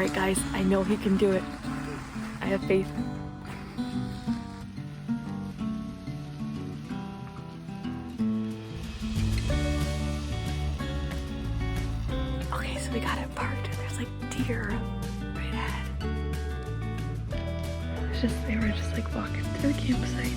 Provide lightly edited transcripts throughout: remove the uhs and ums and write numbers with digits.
right, guys, I know he can do it. I have faith. Okay, so we got it parked and there's like deer right ahead. They were just like walking to the campsite.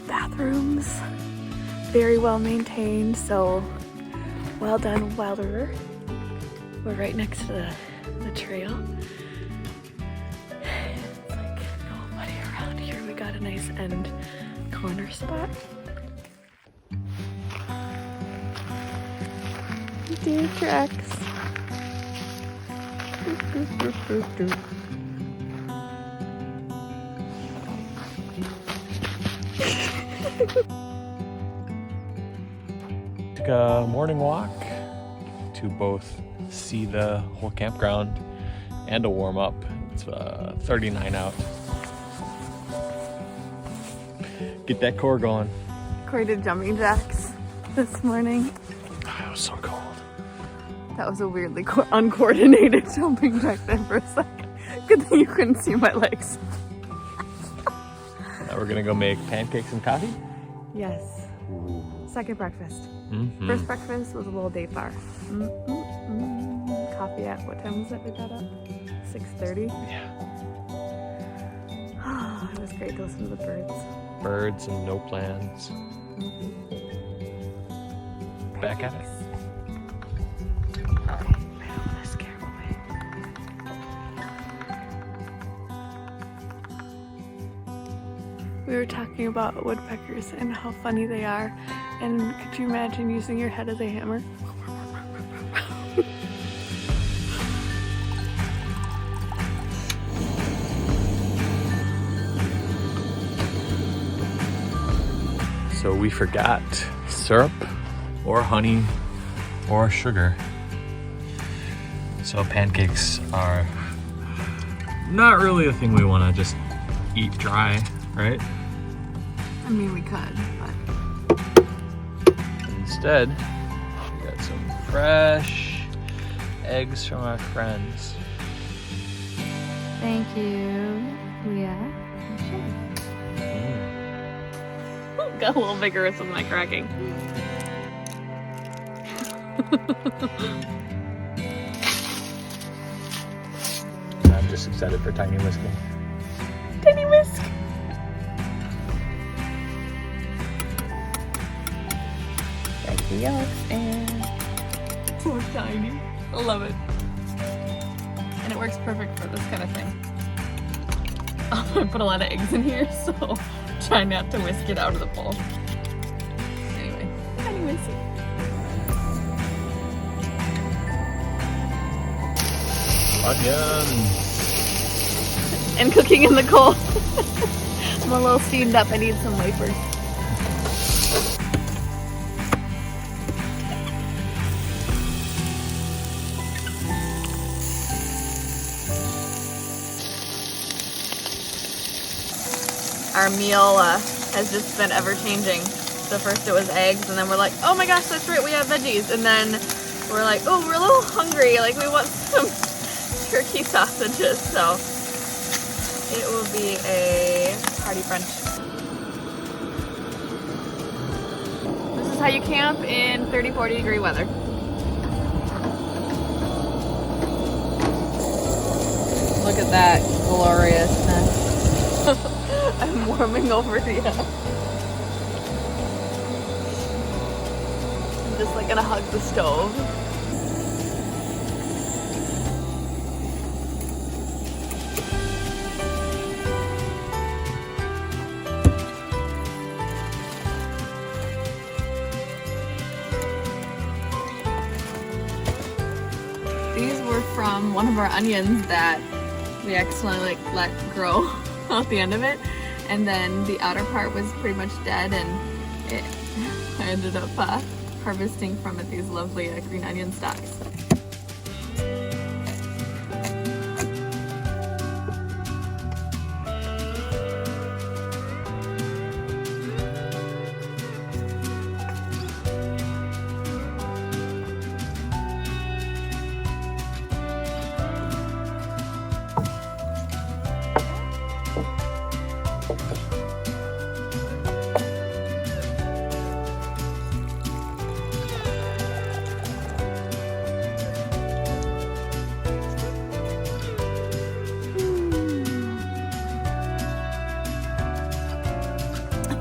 Bathrooms, very well maintained, so well done, Wilderer. We're right next to the trail. It's like nobody around here. We got a nice end corner spot. Deer tracks. Took a morning walk to both see the whole campground and to warm up. It's 39 out. Get that core going. Cory did jumping jacks this morning. Oh, it was so cold. That was a weirdly uncoordinated jumping jack there for a second. Good thing you couldn't see my legs. Now we're gonna go make pancakes and coffee? Yes. Second breakfast. Mm-hmm. First breakfast was a little day bar. Coffee at what time was it we got up? 6:30? Yeah. It was great to listen to the birds. Birds and no plans. Back at it. Okay, I don't want to scare them away. We were talking about woodpeckers and how funny they are. And could you imagine using your head as a hammer? So we forgot syrup or honey or sugar. So pancakes are not really a thing we want to just eat dry, right? I mean, we could, but... Instead, we got some fresh eggs from our friends. Thank you, Leah. Got a little vigorous with my cracking. I'm just excited for tiny whisking. Tiny whisk! Thank you, yolks, and so tiny. I love it. And it works perfect for this kind of thing. I put a lot of eggs in here, so try not to whisk it out of the bowl. Anyway, tiny whisk. Onions! And cooking in the coal. I'm a little steamed up. I need some wafers. Our meal has just been ever changing. So first it was eggs, and then we're like, oh my gosh, that's right, we have veggies. And then we're like, oh, we're a little hungry. Like, we want some turkey sausages. So it will be a hearty brunch. This is how you camp in 30, 40 degree weather. Look at that gloriousness. I'm warming over here. I'm just like gonna hug the stove. These were from one of our onions that we accidentally let grow out the end of it, and then the outer part was pretty much dead, and I ended up harvesting from it these lovely green onion stalks.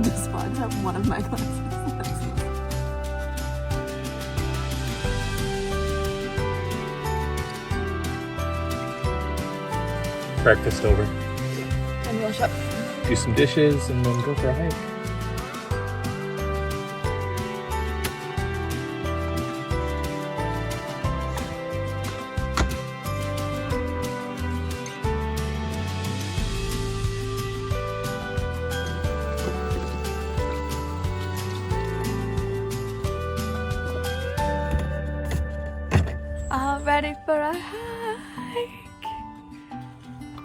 This fogs up one of my glasses. Breakfast over. And wash up. Do some dishes and then go for a hike. All ready for a hike.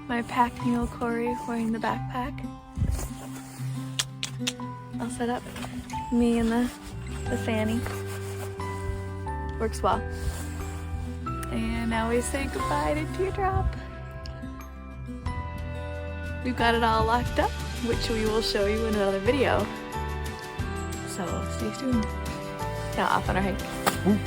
My pack mule Cory wearing the backpack. I'll set up. Me and the fanny. Works well. And now we say goodbye to Teardrop. We've got it all locked up, which we will show you in another video. So stay tuned. Now off on our hike. Ooh.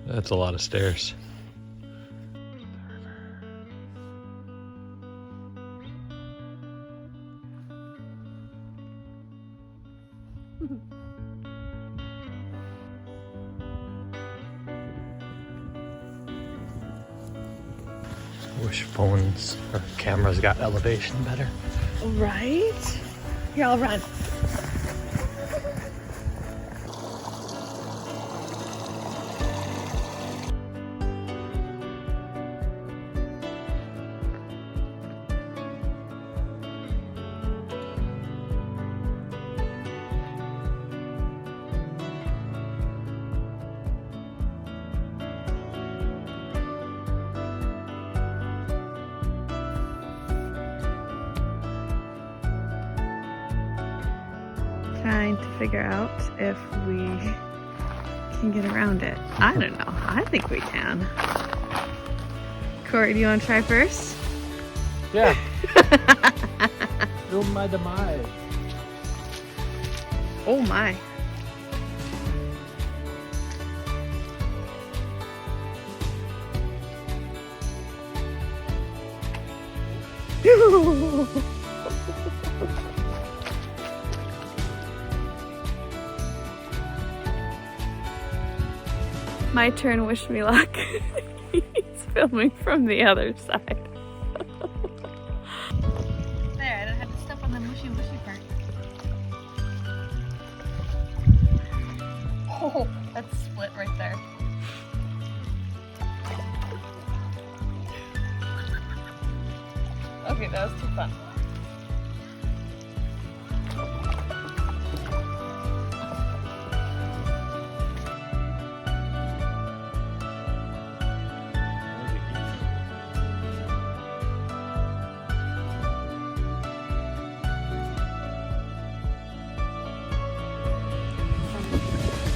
That's a lot of stairs. Wish phones or cameras got elevation better. Right? Here, I'll run. Trying to figure out if we can get around it. I don't know. I think we can. Cory, do you want to try first? Yeah. Film my demise. Oh my. My turn, wish me luck. He's filming from the other side. There, I don't have to step on the mushy part. Oh, that's split right there. Okay, that was too fun.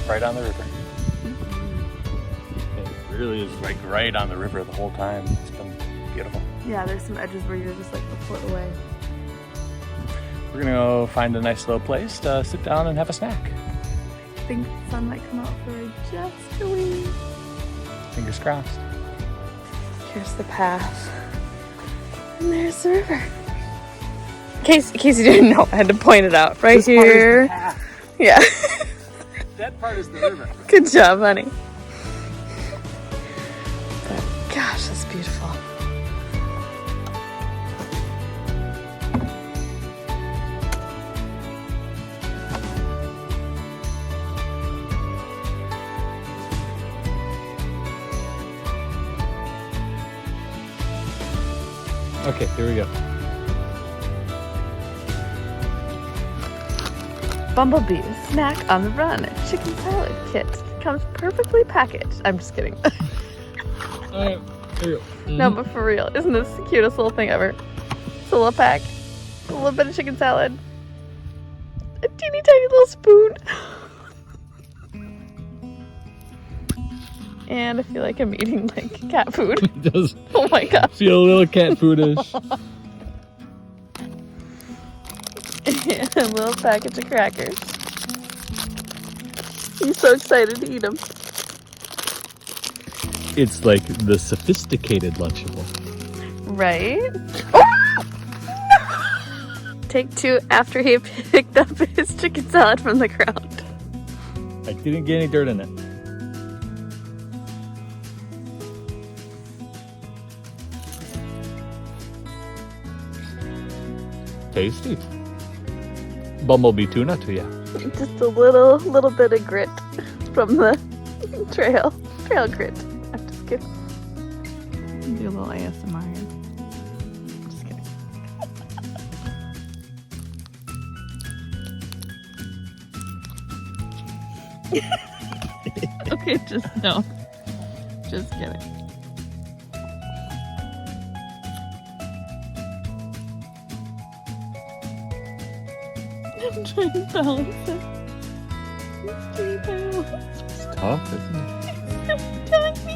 Right on the river. It really is like right on the river the whole time. It's been beautiful. Yeah, there's some edges where you're just like a foot away. We're gonna go find a nice little place to sit down and have a snack. I think the sun might come out for just a wee. Fingers crossed. Here's the path. And there's the river. In case you didn't know, I had to point it out. Right This part is the here. path. Yeah. That part is the river. Good job, honey. But gosh, that's beautiful. Okay, here we go. Bumblebee snack on the run. Chicken salad kit comes perfectly packaged. I'm just kidding. Alright, here we go. No, but for real, isn't this the cutest little thing ever? It's a little pack, a little bit of chicken salad, a teeny tiny little spoon. And I feel like I'm eating like cat food. It does. Oh my god. Feel a little cat foodish. And a little package of crackers. He's so excited to eat them. It's like the sophisticated Lunchable. Right? Oh! Take 2 after he picked up his chicken salad from the ground. I didn't get any dirt in it. Tasty. Bumblebee tuna to ya. Just a little bit of grit from the trail grit. I'm just kidding. Do a little ASMR here. Just kidding. Okay, just no. Just kidding. I'm trying to balance it. It's too balanced. It's tough, isn't it? It's killing me.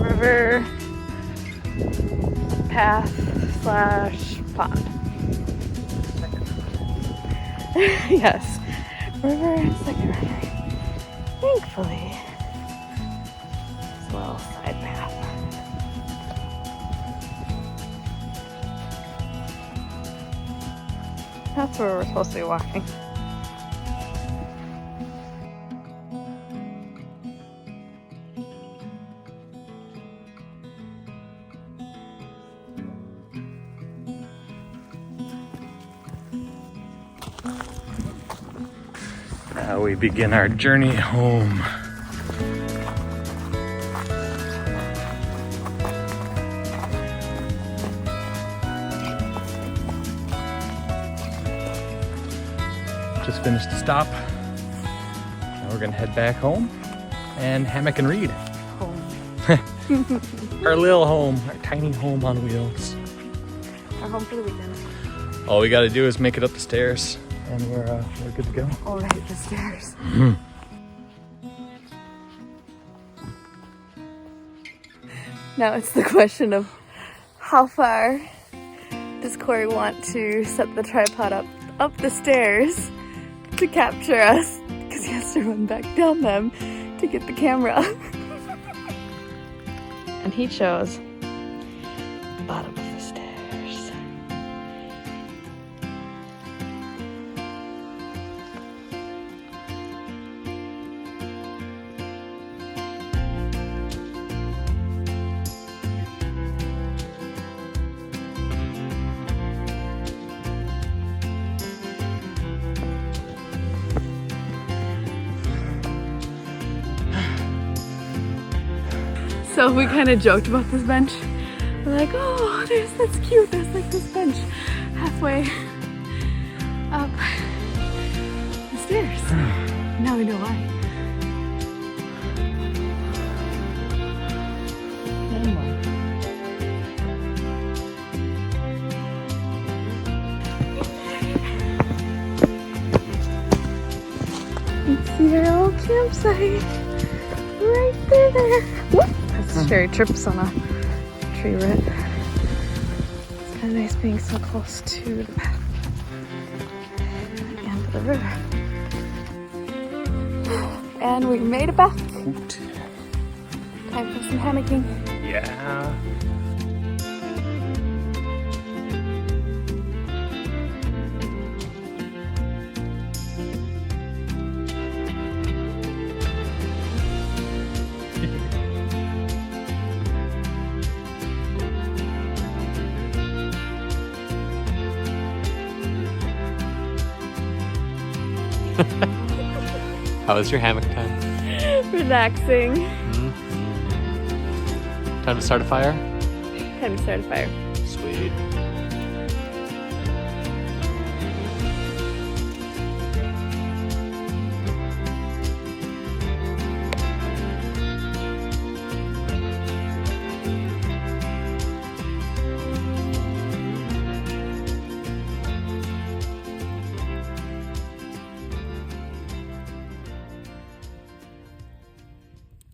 River path / pond. Yes, river and second runner. Thankfully, it's a little side path. That's where we're supposed to be walking. Now we begin our journey home. Just finished a stop. Now we're gonna head back home and hammock and read. Home. Our little home, our tiny home on wheels. Our home for the weekend. All we gotta do is make it up the stairs and we're good to go. All right, the stairs. Now it's the question of how far does Cory want to set the tripod up the stairs to capture us, because he has to run back down them to get the camera up. And he chose the bottom of the stairs. So we kind of joked about this bench. We're like, oh, that's cute. There's like this bench halfway up the stairs. Now we know why. Let's see our old campsite. Right there. Whoop. That's Cherie trips on a tree root. It's kind of nice being so close to the path and to the river. And we made it back. Time for some hammocking. Yeah. How was your hammock time? Relaxing. Time to start a fire? Time to start a fire. Sweet.